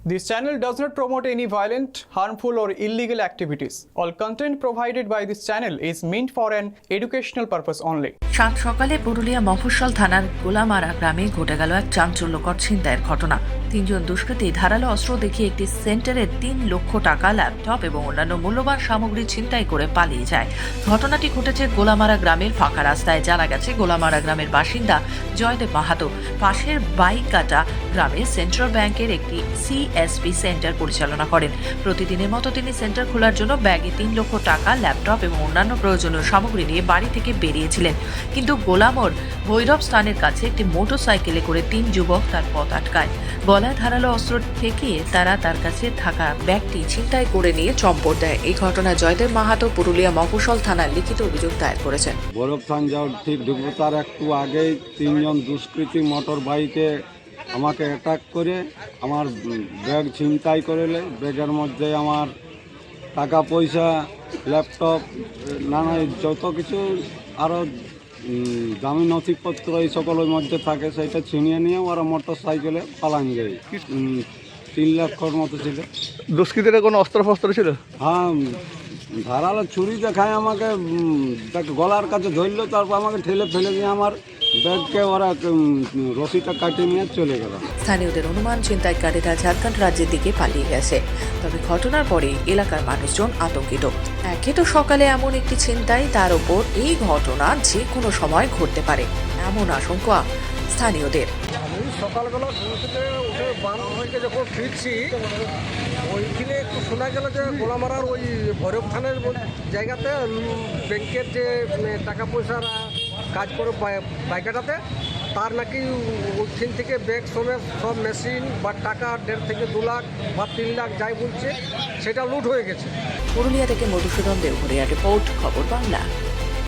This channel does not promote any violent, harmful, or illegal activities. All content provided by this channel is meant for an educational purpose only. সাত সকালে পুরুলিয়া মফস্বল থানার গোলামারা গ্রামে ঘটে গেল এক চাঞ্চল্যকর ছিনতাইয়ের ঘটনা। তিনজন দুষ্কৃতী ধারালো অস্ত্র দেখিয়ে একটি সেন্টারে ৩ লক্ষ টাকা, ল্যাপটপ এবং অন্যান্য মূল্যবান সামগ্রী ছিনতাই করে পালিয়ে যায়। ঘটনাটি ঘটেছে গোলামারা গ্রামের ফাঁকা রাস্তায়। জানা গেছে, গোলামারা গ্রামের বাসিন্দা জয়দেব মাহাতো পাশের বাইকাটা গ্রামে সেন্ট্রাল ব্যাংকের একটি সিএসপি সেন্টার পরিচালনা করেন। প্রতিদিনের মতো তিনি সেন্টার খোলার জন্য ব্যাগে ৩ লক্ষ টাকা, ল্যাপটপ এবং অন্যান্য প্রয়োজনীয় সামগ্রী নিয়ে বাড়ি থেকে বেরিয়েছিলেন। কিন্তু গোলামর ভৈরব স্থানের কাছে একটি মোটরসাইকেলে করে ৩ যুবক তার পথ আটকায়। গলায় ধারালো অস্ত্র ঠেকিয়ে তারা তার কাছে থাকা ব্যাগটি ছিনতাই করে নিয়ে চম্পট দেয়। এই ঘটনায় জয়দেব মাহাতো পুরুলিয়া মফস্বল থানায় লিখিত অভিযোগ দায়ের করেছেন। ভৈরব থান যাওয়ার ঠিক ঢুকবো তার একটু আগেই ৩ জন দুষ্কৃতী মোটর বাইকে আমাকে অ্যাটাক করে আমার ব্যাগ ছিনতাই করলে। ব্যাগের মধ্যে আমার টাকা পয়সা, ল্যাপটপ, নানা যত কিছু আরও দামি নথিপত্র এই সকলের মধ্যে থাকে, সেটা ছিনিয়ে নিয়ে ওরা মোটর সাইকেলে পালান যায়। ৩ লক্ষর মতো ছিল। দুষ্কৃতীরা কোনো অস্ত্র ফস্ত্র ছিল? হ্যাঁ, ধারালো ছুরি দেখায় আমাকে, গলার কাছে ধরলো, তারপর আমাকে ঠেলে ফেলে দিয়ে আমার ব্যাগকে ওরা রশিটা কাটিয়ে নিয়ে চলে গেল। স্থানীয়দের অনুমান, ছিনতাইকারীরা ঝাড়খণ্ড রাজ্যের দিকে পালিয়ে গেছে। তবে ঘটনার পরে এলাকার মানুষজন আতঙ্কিত। একে তো সকালে এমন একটি ছিনতাই, তার ওপর এই ঘটনা যে কোনো সময় ঘটতে পারে এমন আশঙ্কা স্থানীয়দের। আমি সকালবেলা ঘুম থেকে উঠে বান থেকে যখন ফিরছি, ওইখানে একটু শোনা গেল যে গোলামারার ওই ভৈরব থানের জায়গাতে ব্যাংকের যে টাকা পয়সার কাজ করে বাইকাটাতে, তার নাকি ওইখান থেকে ব্যাগ সমেত সব মেশিন বা টাকা 1.5 থেকে 2 লাখ বা 3 লাখ যাই বলছে, সেটা লুট হয়ে গেছে। পুরুলিয়া থেকে মধুসূদন দেওঘরিয়া রিপোর্ট, খবর বাংলা।